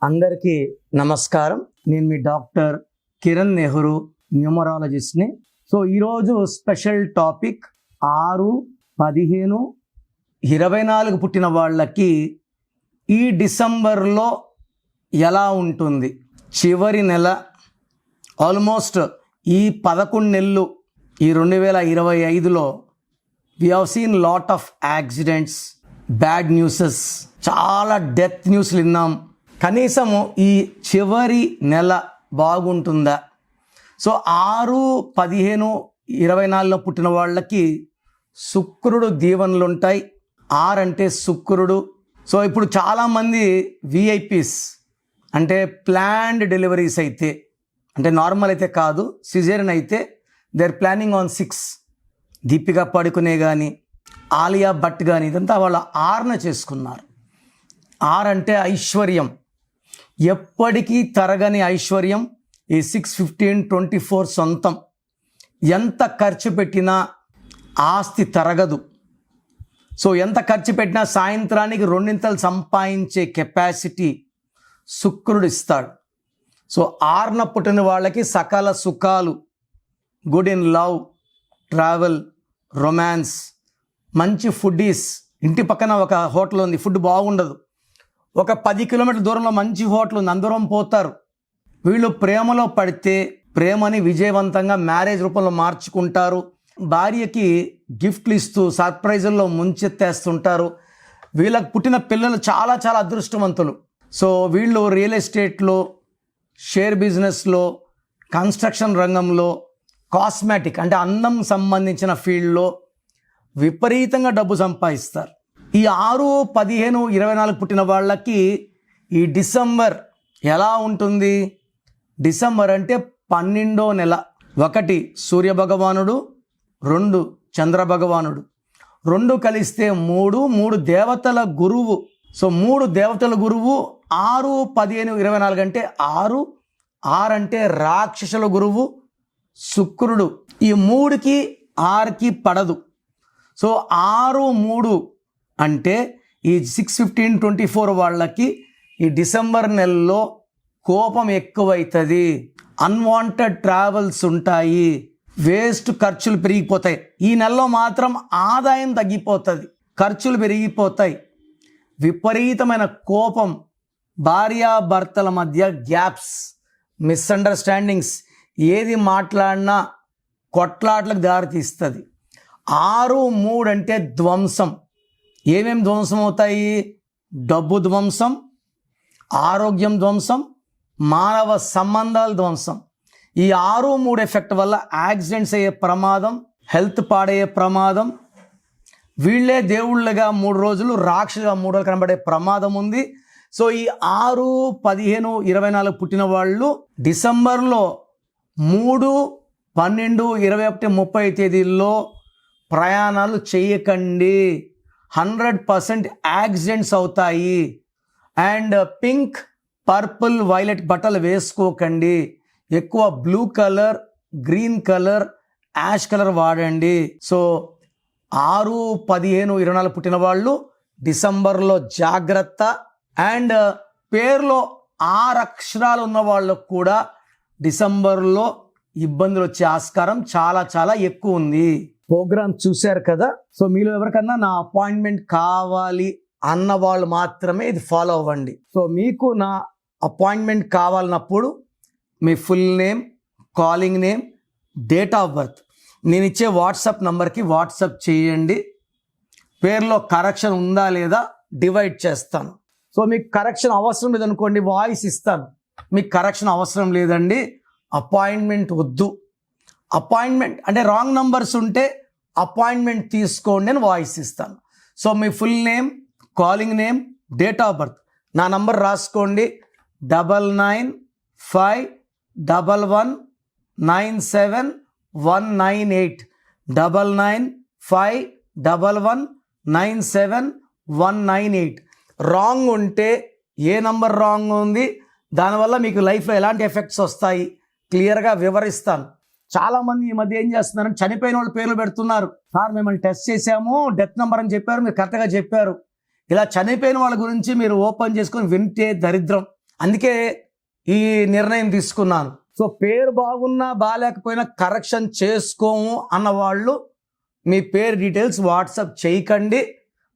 అందరికీ నమస్కారం. నేను మీ డాక్టర్ కిరణ్ నెహ్రూ, న్యూమరాలజిస్ట్ని. సో ఈరోజు స్పెషల్ టాపిక్ 6-15-24 పుట్టిన వాళ్ళకి ఈ డిసెంబర్లో ఎలా ఉంటుంది. చివరి నెల ఆల్మోస్ట్ ఈ 11 నెలలు ఈ 2025లో we have seen lot of accidents, bad newses, చాలా డెత్ న్యూస్లు విన్నాం. కనీసము ఈ చివరి నెల బాగుంటుందా? సో 6-15-24లో పుట్టిన వాళ్ళకి శుక్రుడు దీవెనలు ఉంటాయి. 6 అంటే శుక్రుడు. సో ఇప్పుడు చాలామంది విఐపీస్ అంటే ప్లాన్డ్ డెలివరీస్ అయితే, అంటే నార్మల్ అయితే కాదు, సిజేరియన్ అయితే they are planning on 6. Deepika Padukone కానీ, ఆలియా భట్ కానీ, ఇదంతా వాళ్ళు 6న చేసుకున్నారు. 6 అంటే ఐశ్వర్యం, ఎప్పటికీ తరగని ఐశ్వర్యం. ఈ 6-15-24 సొంతం. ఎంత ఖర్చు పెట్టినా ఆస్తి తరగదు. సో ఎంత ఖర్చు పెట్టినా సాయంత్రానికి 2 సంపాదించే కెపాసిటీ శుక్రుడు ఇస్తాడు. సో 6న పుట్టిన వాళ్ళకి సకల సుఖాలు, good in love, travel, romance, మంచి ఫుడ్డీస్. ఇంటి పక్కన ఒక హోటల్ ఉంది, ఫుడ్ బాగుండదు. ఒక 10 కిలోమీటర్ల దూరంలో మంచి హోటల్ ఉంది, అందరం పోతారు. వీళ్ళు ప్రేమలో పడితే ప్రేమని విజయవంతంగా మ్యారేజ్ రూపంలో మార్చుకుంటారు. భార్యకి గిఫ్ట్లు ఇస్తూ సర్ప్రైజుల్లో ముంచెత్తేస్తుంటారు. వీళ్ళకి పుట్టిన పిల్లలు చాలా చాలా అదృష్టవంతులు. సో వీళ్ళు రియల్ ఎస్టేట్లో, షేర్ బిజినెస్లో, కన్స్ట్రక్షన్ రంగంలో, కాస్మెటిక్ అంటే అందం సంబంధించిన ఫీల్డ్లో విపరీతంగా డబ్బు సంపాదిస్తారు. ఈ 6-15-24 పుట్టిన వాళ్ళకి ఈ డిసెంబర్ ఎలా ఉంటుంది? డిసెంబర్ అంటే 12వ నెల. 1 సూర్య భగవానుడు, 2 చంద్ర భగవానుడు, 2 కలిస్తే 3 దేవతల గురువు. సో 3 దేవతల గురువు. 6-15-24 అంటే 6 అంటే రాక్షసుల గురువు శుక్రుడు. ఈ 3కి 6కి పడదు. సో 6-3 అంటే ఈ 6-15-24 వాళ్ళకి ఈ డిసెంబర్ నెలలో కోపం ఎక్కువవుతుంది, అన్వాంటెడ్ ట్రావెల్స్ ఉంటాయి, వేస్ట్ ఖర్చులు పెరిగిపోతాయి. ఈ నెలలో మాత్రం ఆదాయం తగ్గిపోతుంది, ఖర్చులు పెరిగిపోతాయి. విపరీతమైన కోపం, భార్యాభర్తల మధ్య గ్యాప్స్, మిస్అండర్స్టాండింగ్స్, ఏది మాట్లాడినా కొట్లాట్లకు దారితీస్తుంది. 6-3 అంటే ధ్వంసం. ఏమేమి ధ్వంసం అవుతాయి? డబ్బు ధ్వంసం, ఆరోగ్యం ధ్వంసం, మానవ సంబంధాల ధ్వంసం. ఈ 6-3 ఎఫెక్ట్ వల్ల యాక్సిడెంట్స్ అయ్యే ప్రమాదం, హెల్త్ పాడయ్యే ప్రమాదం, వీళ్ళే దేవుళ్ళగా 3 రోజులు, రాక్షసులుగా 3 రోజులు కనబడే ప్రమాదం ఉంది. సో ఈ 6-15-24 పుట్టిన వాళ్ళు డిసెంబర్లో 3, 12, 21, 30 తేదీల్లో ప్రయాణాలు చేయకండి. 100% యాక్సిడెంట్స్ అవుతాయి. అండ్ పింక్, పర్పుల్, వైలెట్ బట్టలు వేసుకోకండి. ఎక్కువ blue colour, green colour, ash colour వాడండి. సో 6-15-24 పుట్టిన వాళ్ళు డిసెంబర్లో జాగ్రత్త. అండ్ పేరులో 6 అక్షరాలు ఉన్న వాళ్ళకు కూడా డిసెంబర్లో ఇబ్బందులు వచ్చే ఆస్కారం చాలా చాలా ఎక్కువ ఉంది. ప్రోగ్రామ్ చూశారు కదా. సో మీలో ఎవరికన్నా నా అపాయింట్మెంట్ కావాలి అన్న వాళ్ళు మాత్రమే ఇది ఫాలో అవ్వండి. సో మీకు నా అపాయింట్మెంట్ కావాలన్నప్పుడు మీ full name, calling name, date of birth నేను ఇచ్చే వాట్సాప్ నంబర్కి వాట్సాప్ చేయండి. పేరులో కరెక్షన్ ఉందా లేదా డివైడ్ చేస్తాను. సో మీకు కరెక్షన్ అవసరం లేదనుకోండి, వాయిస్ ఇస్తాను. మీకు కరెక్షన్ అవసరం లేదండి, అపాయింట్మెంట్ వద్దు. అపాయింట్మెంట్ అంటే రాంగ్ నంబర్స్ ఉంటే అపాయింట్మెంట్ తీసుకోండి అని వాయిస్ ఇస్తాను. So me full name, calling name, date of birth నా నంబర్ రాసుకోండి. 9951197198 9951197198. రాంగ్ ఉంటే ఏ నంబర్ రాంగ్ ఉంది, దానివల్ల మీకు లైఫ్లో ఎలాంటి ఎఫెక్ట్స్ వస్తాయి క్లియర్గా వివరిస్తాను. చాలామంది ఈ మధ్య ఏం చేస్తున్నారంటే చనిపోయిన వాళ్ళు పేర్లు పెడుతున్నారు. సార్ మిమ్మల్ని టెస్ట్ చేశాము, డెత్ నెంబర్ అని చెప్పారు, మీరు కరెక్ట్గా చెప్పారు. ఇలా చనిపోయిన వాళ్ళ గురించి మీరు ఓపెన్ చేసుకొని వింటే దరిద్రం. అందుకే ఈ నిర్ణయం తీసుకున్నాను. సో పేరు బాగున్నా బాగాలేకపోయినా కరెక్షన్ చేసుకోము అన్న వాళ్ళు మీ పేరు డీటెయిల్స్ వాట్సాప్ చేయకండి.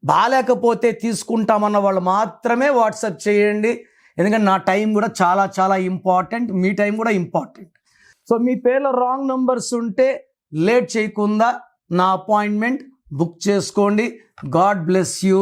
బాగాలేకపోతే తీసుకుంటామన్న వాళ్ళు మాత్రమే వాట్సాప్ చేయండి. ఎందుకంటే నా టైం కూడా చాలా చాలా ఇంపార్టెంట్, మీ టైం కూడా ఇంపార్టెంట్. సో మీ పేర్లో రాంగ్ నంబర్స్ ఉంటే లేట్ చేయకుండా నా అపాయింట్మెంట్ బుక్ చేసుకోండి. God bless you.